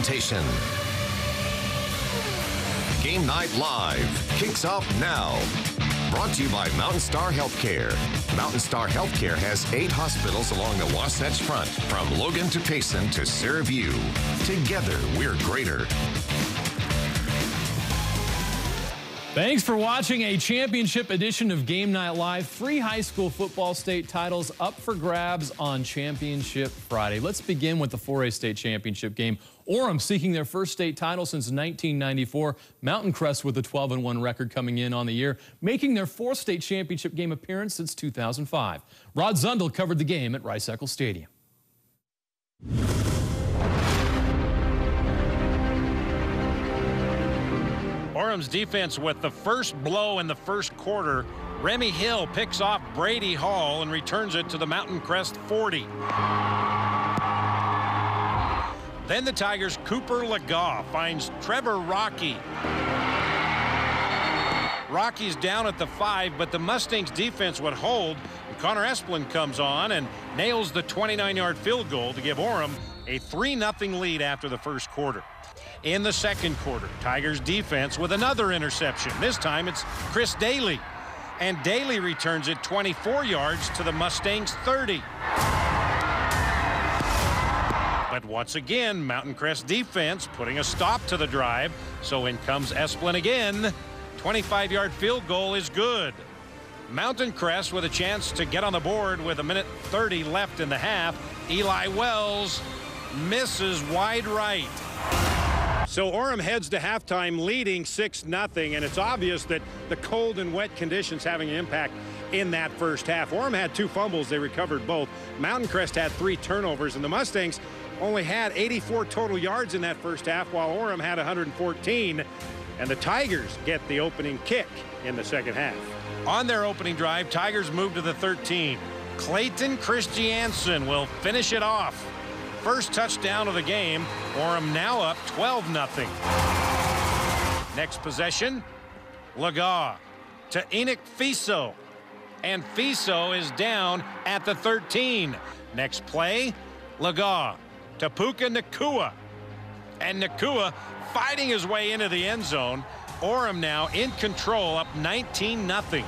presentation. Game Night Live kicks off now. Brought to you by Mountain Star Healthcare. Mountain Star Healthcare has 8 hospitals along the Wasatch Front, from Logan to Payson to serve you. Together, we're greater. Thanks for watching a championship edition of Game Night Live. 3 high school football state titles up for grabs on Championship Friday. Let's begin with the 4A state championship game. Orem seeking their first state title since 1994. Mountain Crest with a 12-1 record coming in on the year, making their 4th state championship game appearance since 2005. Rod Zundel covered the game at Rice-Eccles Stadium. Orem's defense with the first blow in the first quarter. Remy Hill picks off Brady Hall and returns it to the Mountain Crest 40. Then the Tigers' Cooper Lagaw finds Trevor Rocky. Rocky's down at the 5, but the Mustangs defense would hold. And Connor Esplin comes on and nails the 29-yard field goal to give Orem a 3-0 lead after the first quarter. In the second quarter, Tigers defense with another interception. This time it's Chris Daly. And Daly returns it 24 yards to the Mustangs 30. But once again, Mountain Crest defense putting a stop to the drive. So in comes Esplin again. 25-yard field goal is good. Mountain Crest with a chance to get on the board with 1:30 left in the half. Eli Wells misses wide right. So Orem heads to halftime leading 6-0, and it's obvious that the cold and wet conditions having an impact in that first half. Orem had 2 fumbles. They recovered both. Mountain Crest had 3 turnovers, and the Mustangs only had 84 total yards in that first half, while Orem had 114. And the Tigers get the opening kick in the second half. On their opening drive, Tigers move to the 13. Clayton Christiansen will finish it off. First touchdown of the game. Orem now up 12-0. Next possession, Lagaw to Enoch Fiso. And Fiso is down at the 13. Next play, Lagaw to Puka Nakua. And Nakua fighting his way into the end zone. Orem now in control, up 19-0.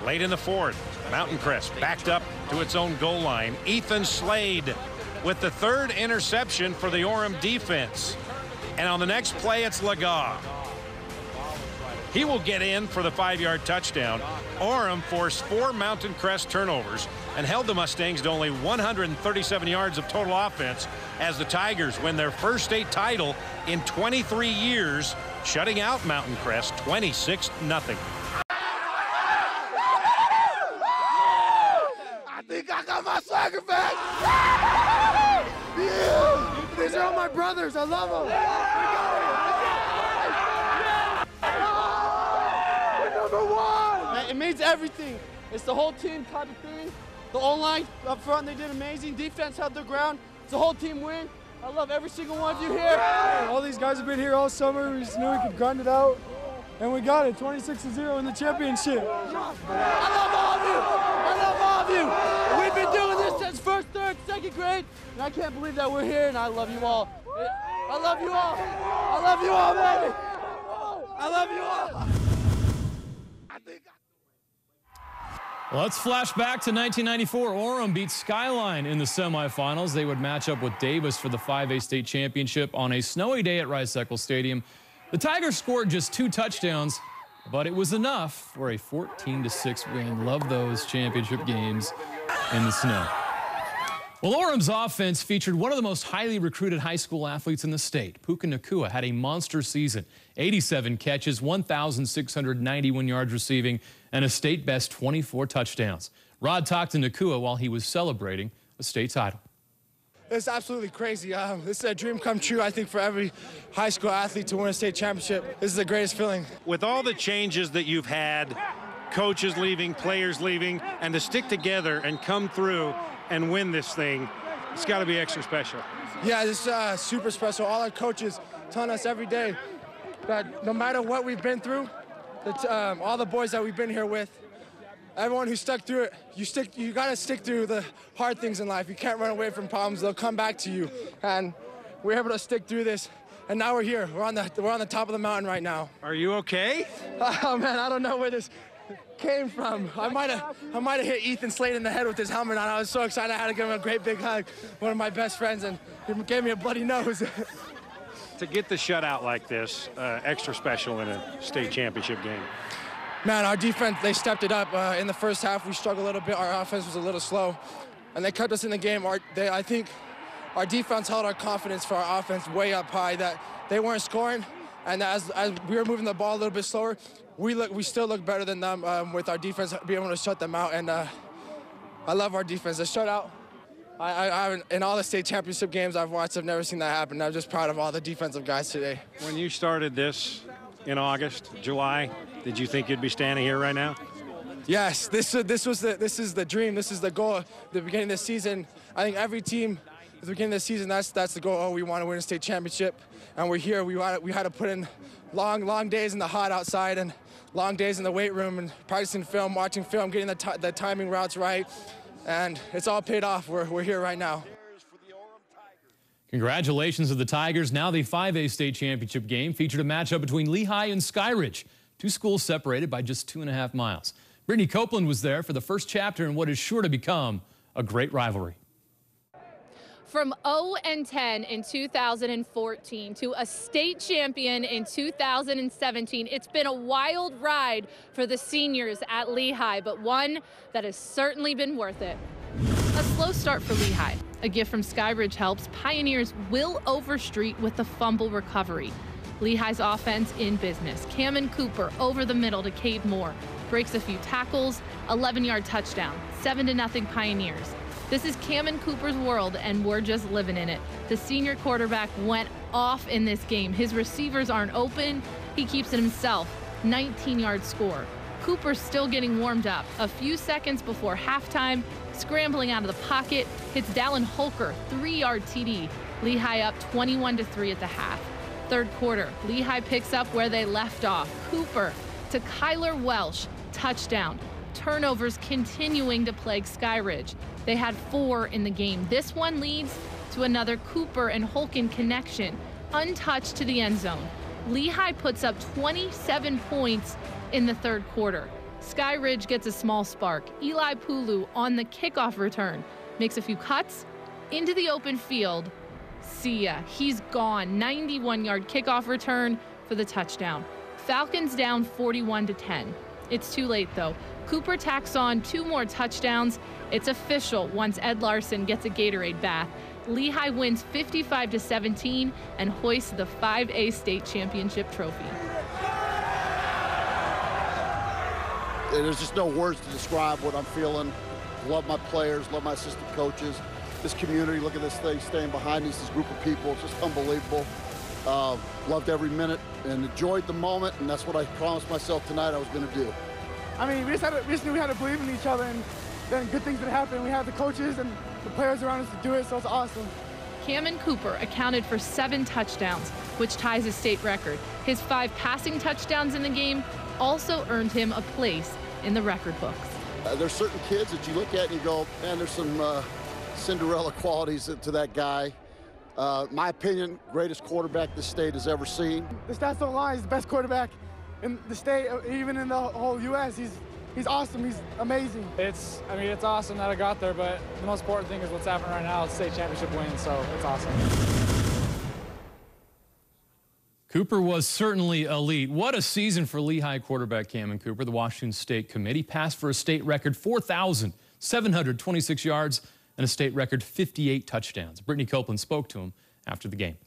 Late in the fourth, Mountain Crest backed up to its own goal line. Ethan Slade with the 3rd interception for the Orem defense. And on the next play, it's Lagaw. He will get in for the 5-yard touchdown. Orem forced 4 Mountain Crest turnovers and held the Mustangs to only 137 yards of total offense as the Tigers win their first state title in 23 years, shutting out Mountain Crest 26-0. I think I got my swagger back. Yeah. These are all my brothers. I love them. We're #1. It means everything. It's the whole team type of thing. The O-line up front, they did amazing. Defense held their ground. It's a whole team win. I love every single one of you here. All these guys have been here all summer. We just knew we could grind it out. And we got it, 26-0 in the championship. I love all of you. I love all of you. We've been doing this since 1st, 3rd, 2nd grade, and I can't believe that we're here, and I love you all. I love you all. I love you all, baby. I love you all. Let's flash back to 1994. Orem beat Skyline in the semifinals. They would match up with Davis for the 5A state championship on a snowy day at Rice-Eccles Stadium. The Tigers scored just 2 touchdowns, but it was enough for a 14-6 win. Love those championship games in the snow. Well, Orem's offense featured one of the most highly recruited high school athletes in the state. Puka Nakua had a monster season. 87 catches, 1,691 yards receiving, and a state-best 24 touchdowns. Rod talked to Nakua while he was celebrating a state title. It's absolutely crazy. This is a dream come true, I think, for every high school athlete to win a state championship. This is the greatest feeling. With all the changes that you've had, coaches leaving, players leaving, and to stick together and come through and win this thing, it's got to be extra special. Yeah, this is super special. All our coaches telling us every day that no matter what we've been through, that, all the boys that we've been here with, everyone who stuck through it, you got to stick through the hard things in life. You can't run away from problems. They'll come back to you. And we were able to stick through this, and now we're here. We're on the top of the mountain right now. Are you okay? Oh man, I don't know where this came from. I might have hit Ethan Slade in the head with his helmet on. I was so excited I had to give him a great big hug. One of my best friends, and he gave me a bloody nose. To get the shutout like this, extra special in a state championship game. Man, our defense, they stepped it up. In the first half, we struggled a little bit. Our offense was a little slow, and they kept us in the game. I think our defense held our confidence for our offense way up high, that they weren't scoring, and as we were moving the ball a little bit slower, we still look better than them with our defense being able to shut them out, and I love our defense. The shutout, in all the state championship games I've watched, I've never seen that happen. I'm just proud of all the defensive guys today. When you started this in August, July, did you think you'd be standing here right now? Yes, this is the dream. This is the goal. At the beginning of the season, I think every team at the beginning of the season, that's the goal. Oh, we want to win a state championship, and we're here. We had to put in long days in the hot outside and long days in the weight room and practicing film, watching film, getting the timing routes right, and it's all paid off. We're here right now. Congratulations to the Tigers. Now the 5A state championship game featured a matchup between Lehigh and Skyridge, two schools separated by just 2.5 miles. Brittany Copeland was there for the first chapter in what is sure to become a great rivalry. From 0-10 in 2014 to a state champion in 2017, it's been a wild ride for the seniors at Lehigh, but one that has certainly been worth it. A slow start for Lehigh. A gift from Skyridge helps. Pioneers Will Overstreet with the fumble recovery. Lehigh's offense in business. Cameron Cooper over the middle to Cade Moore. Breaks a few tackles, 11-yard touchdown, 7-0 Pioneers. This is Cameron Cooper's world, and we're just living in it. The senior quarterback went off in this game. His receivers aren't open. He keeps it himself. 19-yard score. Cooper still getting warmed up. A few seconds before halftime, scrambling out of the pocket, hits Dallin Holker, 3-yard TD. Lehigh up 21-3 at the half. Third quarter, Lehigh picks up where they left off. Cooper to Kyler Welsh, touchdown. Turnovers continuing to plague Skyridge. They had 4 in the game. This one leads to another Cooper and Holken connection, untouched to the end zone. Lehigh puts up 27 points in the third quarter. Skyridge gets a small spark. Eli Pulu on the kickoff return makes a few cuts into the open field. See ya, he's gone. 91-yard kickoff return for the touchdown. Falcons down 41-10. It's too late though. Cooper tacks on 2 more touchdowns. It's official once Ed Larson gets a Gatorade bath. Lehigh wins 55-17 and hoists the 5A state championship trophy. There's just no words to describe what I'm feeling. Love my players, love my assistant coaches, this community. Look at this thing staying behind us, this group of people. It's just unbelievable. Loved every minute and enjoyed the moment, and that's what I promised myself tonight I was going to do. I mean, we just knew we had to believe in each other, and then good things would happen. We had the coaches and the players around us to do it, so it's awesome. Cameron Cooper accounted for 7 touchdowns, which ties his state record. His 5 passing touchdowns in the game also earned him a place in the record books. There's certain kids that you look at and you go, man, there's some Cinderella qualities to that guy. My opinion, greatest quarterback this state has ever seen. The stats don't lie. He's the best quarterback in the state, even in the whole U.S. He's awesome. He's amazing. It's awesome that I got there, but the most important thing is what's happening right now. It's state championship win, so it's awesome. Cooper was certainly elite. What a season for Lehigh quarterback Cameron Cooper. The Washington State Committee passed for a state record 4,726 yards and a state record 58 touchdowns. Brittany Copeland spoke to him after the game.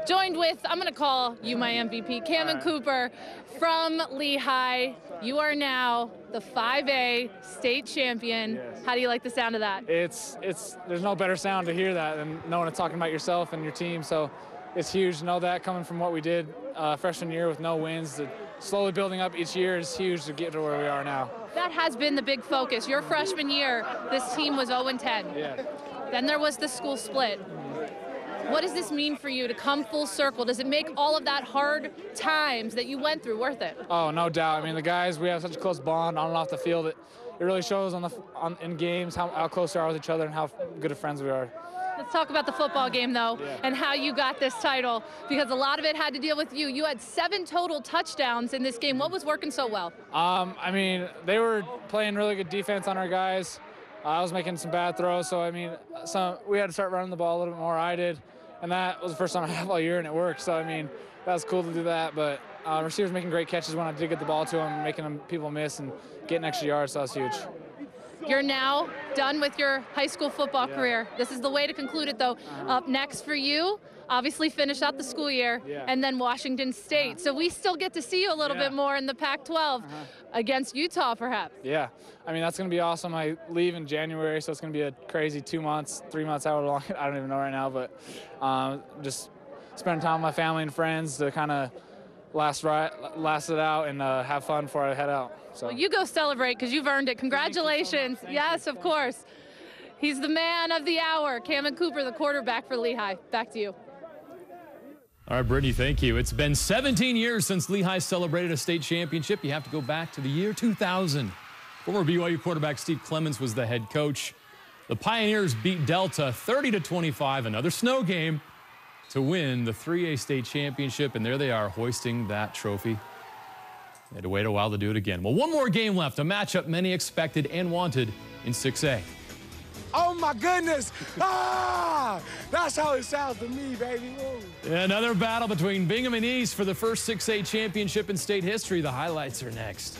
Joined with, I'm going to call you my MVP, Cameron Cooper from Lehigh. You are now the 5A state champion. Yes. How do you like the sound of that? There's no better sound to hear that than knowing it's talking about yourself and your team. So it's huge to know that coming from what we did freshman year with no wins. Slowly building up each year is huge to get to where we are now. That has been the big focus. Your freshman year, this team was 0-10. Yeah. Then there was the school split. What does this mean for you to come full circle? Does it make all of that hard times that you went through worth it? Oh, no doubt. I mean, the guys, we have such a close bond on and off the field. It really shows in games how close we are with each other and how good of friends we are. Let's talk about the football game, though, and how you got this title, because a lot of it had to deal with you. You had 7 total touchdowns in this game. What was working so well? I mean, they were playing really good defense on our guys. I was making some bad throws, so I mean, we had to start running the ball a little bit more. I did, and that was the first time I have all year, and it worked. So I mean, that was cool to do that. But receivers making great catches when I did get the ball to them, making people miss and getting extra yards. So that was huge. You're now done with your high school football career. This is the way to conclude it, though. Up next for you, obviously finish out the school year, and then Washington State. So we still get to see you a little bit more in the Pac-12 against Utah, perhaps. Yeah, I mean, that's going to be awesome. I leave in January, so it's going to be a crazy 2 months, 3 months, however long. I don't even know right now, but just spending time with my family and friends to kind of last it out and have fun before I head out. So. Well, you go celebrate because you've earned it. Congratulations. Yes, of course. He's the man of the hour, Cameron Cooper, the quarterback for Lehigh. Back to you. All right, Brittany, thank you. It's been 17 years since Lehigh celebrated a state championship. You have to go back to the year 2000. Former BYU quarterback Steve Clemens was the head coach. The Pioneers beat Delta 30-25, another snow game, to win the 3A state championship, and there they are hoisting that trophy. They had to wait a while to do it again. Well, one more game left, a matchup many expected and wanted in 6A. Oh, my goodness. That's how it sounds to me, baby. Another battle between Bingham and East for the first 6A championship in state history. The highlights are next.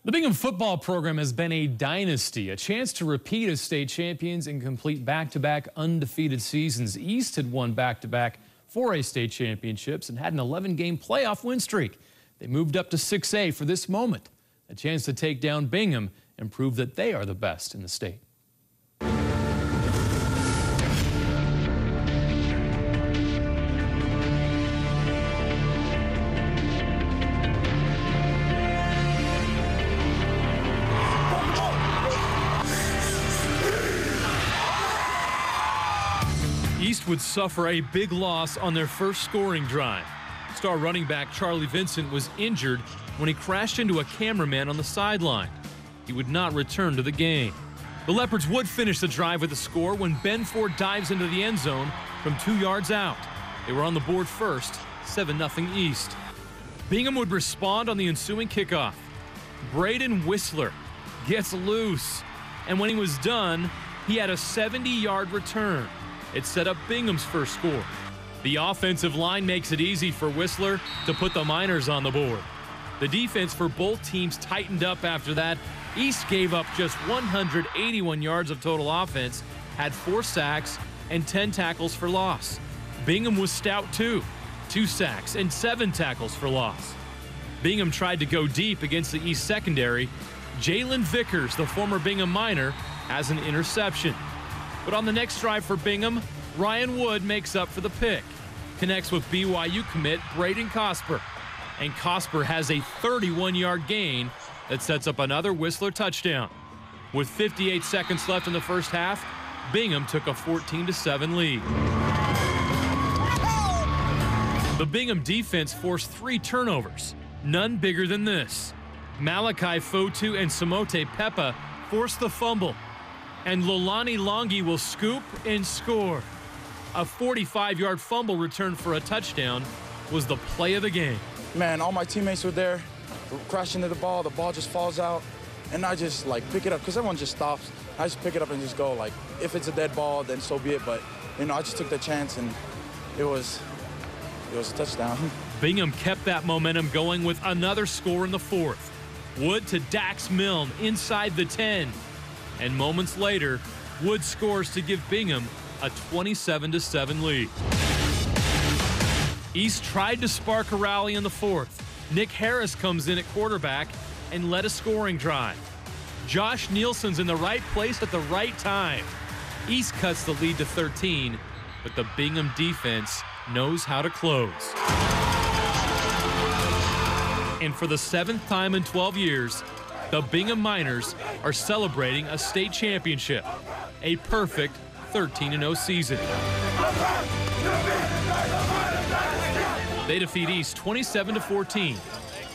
The Bingham football program has been a dynasty, a chance to repeat as state champions and complete back-to-back undefeated seasons. East had won back-to-back 4A state championships and had an 11-game playoff win streak. They moved up to 6A for this moment, a chance to take down Bingham and prove that they are the best in the state. East would suffer a big loss on their first scoring drive. Star running back Charlie Vincent was injured when he crashed into a cameraman on the sideline. He would not return to the game. The Leopards would finish the drive with a score when Ben Ford dives into the end zone from 2 yards out. They were on the board first, 7-0 East. Bingham would respond on the ensuing kickoff. Braden Whistler gets loose, and when he was done, he had a 70-yard return. It set up Bingham's first score. The offensive line makes it easy for Whistler to put the Miners on the board. The defense for both teams tightened up after that. East gave up just 181 yards of total offense, had 4 sacks and 10 tackles for loss. Bingham was stout too, 2 sacks and 7 tackles for loss. Bingham tried to go deep against the East secondary. Jalen Vickers, the former Bingham Miner, has an interception. But on the next drive for Bingham, Ryan Wood makes up for the pick, connects with BYU commit Braden Casper, and Casper has a 31-yard gain that sets up another Whistler touchdown. With 58 seconds left in the first half, Bingham took a 14-7 lead. The Bingham defense forced 3 turnovers, none bigger than this. Malachi Fotu and Samote Pepa forced the fumble, and Lolani Longi will scoop and score. A 45-yard fumble return for a touchdown was the play of the game. Man, all my teammates were there, crashing into the ball just falls out, and I just pick it up because everyone just stops. I just pick it up and just go, if it's a dead ball, then so be it. But I just took the chance, and it was a touchdown. Bingham kept that momentum going with another score in the fourth. Wood to Dax Milne inside the 10. And moments later, Wood scores to give Bingham a 27-7 lead. East tried to spark a rally in the fourth. Nick Harris comes in at quarterback and led a scoring drive. Josh Nielsen's in the right place at the right time. East cuts the lead to 13, but the Bingham defense knows how to close. And for the 7th time in 12 years, the Bingham Miners are celebrating a state championship, a perfect 13-0 season. They defeat East 27-14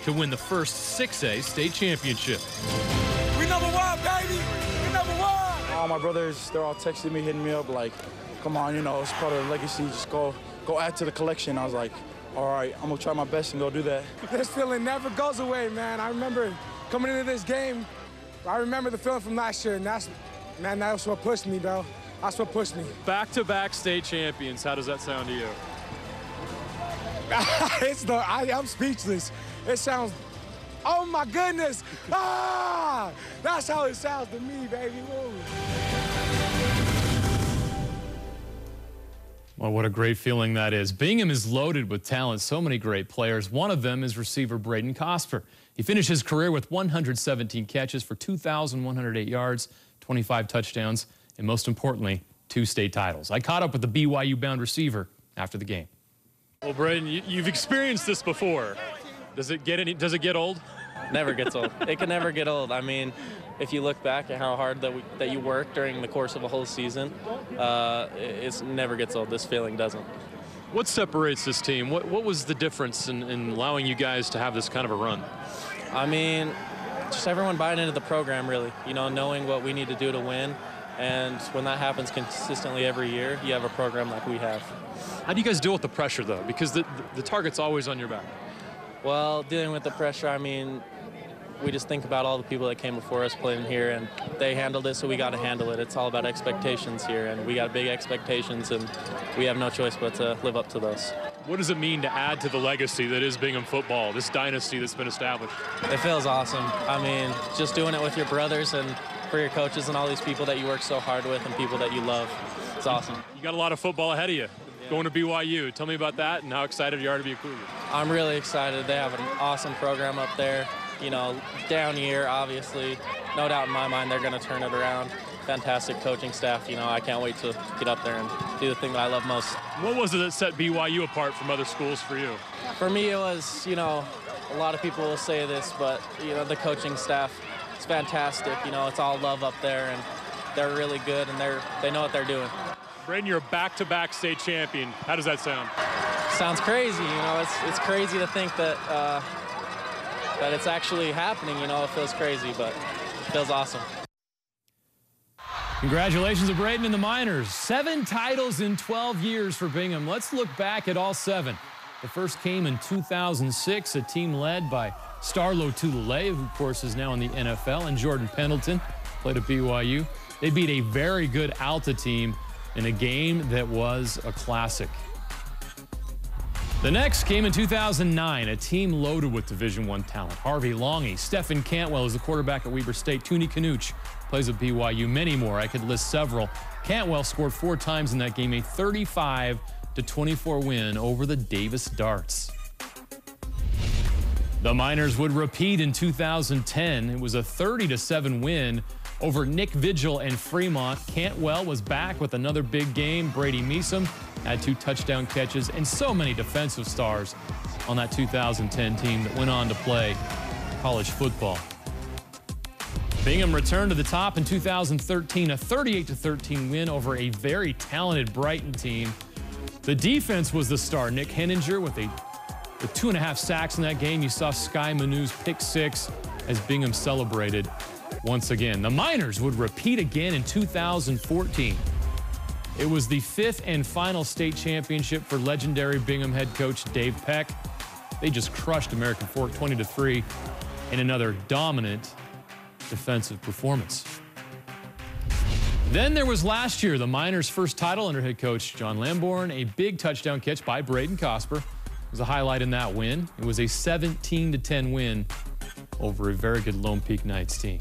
to win the first 6A state championship. We #1, baby! all my brothers, they're all texting me, hitting me up like, come on, you know, it's part of the legacy. Just go add to the collection. I was like, all right, I'm going to try my best and go do that. This feeling never goes away, man. I remember coming into this game, I remember the feeling from last year, and that's what pushed me, bro. That's what pushed me. Back-to-back state champions. How does that sound to you? I'm speechless. It sounds, oh my goodness. That's how it sounds to me, baby. Woo. Well, what a great feeling that is. Bingham is loaded with talent, so many great players. One of them is receiver Braden Casper. He finished his career with 117 catches for 2,108 yards, 25 touchdowns, and most importantly, 2 state titles. I caught up with the BYU-bound receiver after the game. Well, Braden, you've experienced this before. Does it get old? Never gets old. It can never get old. I mean, if you look back at how hard that you work during the course of a whole season, it never gets old. This feeling doesn't. What separates this team? What was the difference in allowing you guys to have this kind of a run? I mean, just everyone buying into the program, really. You know, knowing what we need to do to win. And when that happens consistently every year, you have a program like we have. How do you guys deal with the pressure, though? Because the target's always on your back. Well, dealing with the pressure, I mean, we just think about all the people that came before us playing here, and they handled it, so we got to handle it. It's all about expectations here, and we got big expectations, and we have no choice but to live up to those. What does it mean to add to the legacy that is Bingham football, this dynasty that's been established? It feels awesome. I mean, just doing it with your brothers and for your coaches and all these people that you work so hard with and people that you love. It's awesome. You got a lot of football ahead of you. Yeah. Going to BYU. Tell me about that and how excited you are to be a Cougar. I'm really excited. They have an awesome program up there. You know, down year, obviously. No doubt in my mind they're going to turn it around. Fantastic coaching staff. You know, I can't wait to get up there and do the thing that I love most. What was it that set BYU apart from other schools for you? For me, it was, you know, a lot of people will say this, but, you know, the coaching staff, it's fantastic. You know, it's all love up there, and they're really good, and they know what they're doing. Braden, you're a back-to-back state champion. How does that sound? Sounds crazy. You know, it's crazy to think that that it's actually happening. You know, it feels crazy, but it feels awesome. Congratulations to Braden and the Miners. 7 titles in 12 years for Bingham. Let's look back at all 7. The first came in 2006, a team led by Starlo Tulele, who, of course, is now in the NFL, and Jordan Pendleton played at BYU. They beat a very good Alta team in a game that was a classic. The next came in 2009, a team loaded with Division I talent. Harvey Longy, Stephen Cantwell is the quarterback at Weber State. Toonie Canuch plays at BYU. Many more. I could list several. Cantwell scored 4 times in that game, a 35-24 win over the Davis Darts. The Miners would repeat in 2010. It was a 30-7 win over Nick Vigil and Fremont. Cantwell was back with another big game. Brady Meeson had 2 touchdown catches, and so many defensive stars on that 2010 team that went on to play college football. Bingham returned to the top in 2013, a 38-13 win over a very talented Brighton team. The defense was the star. Nick Henninger with 2.5 sacks in that game. You saw Sky Manu's pick 6 as Bingham celebrated once again. The Miners would repeat again in 2014. It was the 5th and final state championship for legendary Bingham head coach Dave Peck. They just crushed American Fork 20-3 in another dominant defensive performance. Then there was last year, the Miners' first title under head coach John Lamborn. A big touchdown catch by Braden Casper was a highlight in that win. It was a 17-10 win over a very good Lone Peak Knights team.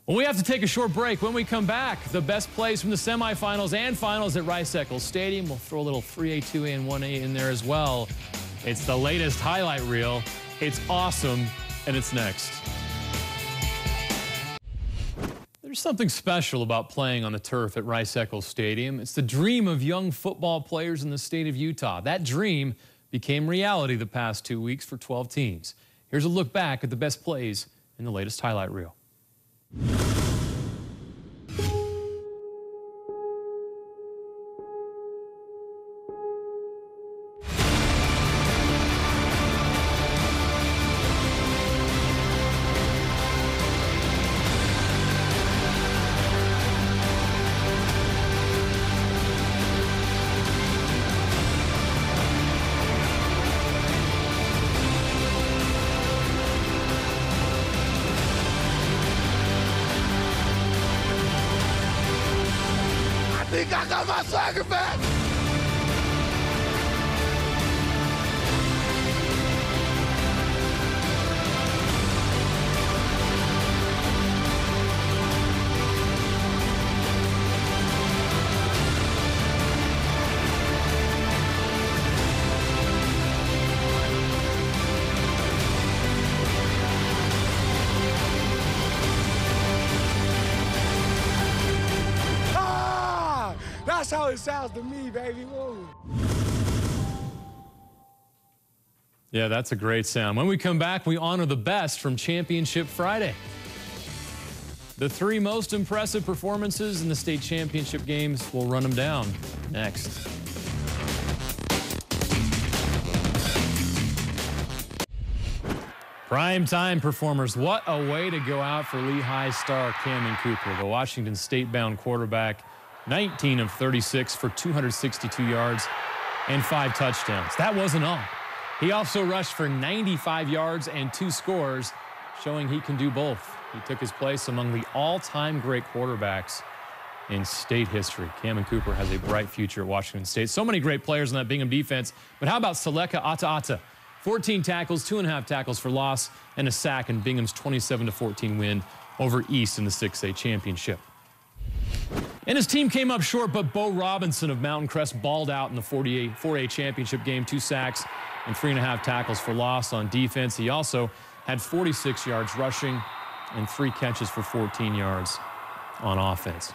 Well, we have to take a short break. When we come back, the best plays from the semifinals and finals at Rice-Eccles Stadium. We'll throw a little 3A, 2A, and 1A in there as well. It's the latest highlight reel. It's awesome, and it's next. There's something special about playing on the turf at Rice-Eccles Stadium. It's the dream of young football players in the state of Utah. That dream became reality the past 2 weeks for 12 teams. Here's a look back at the best plays in the latest highlight reel. think I got my swagger back? That's how it sounds to me, baby. Woo. Yeah, that's a great sound. When we come back, we honor the best from Championship Friday. The 3 most impressive performances in the state championship games, we'll run them down next. Primetime performers. What a way to go out for Lehigh star Cameron Cooper, the Washington State-bound quarterback. 19 of 36 for 262 yards and 5 touchdowns. That wasn't all. He also rushed for 95 yards and 2 scores, showing he can do both. He took his place among the all-time great quarterbacks in state history. Cameron Cooper has a bright future at Washington State. So many great players in that Bingham defense. But how about Seleka Ata-Ata? 14 tackles, 2.5 tackles for loss, and a sack in Bingham's 27-14 win over East in the 6A championship. And his team came up short, but Bo Robinson of Mountain Crest balled out in the 4A championship game, 2 sacks and 3.5 tackles for loss on defense. He also had 46 yards rushing and 3 catches for 14 yards on offense.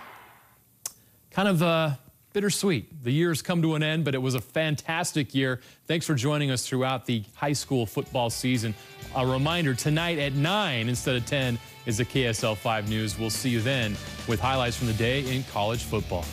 Kind of bittersweet. The year's come to an end, but it was a fantastic year. Thanks for joining us throughout the high school football season. A reminder, tonight at 9 instead of 10 is the KSL 5 News. We'll see you then with highlights from the day in college football.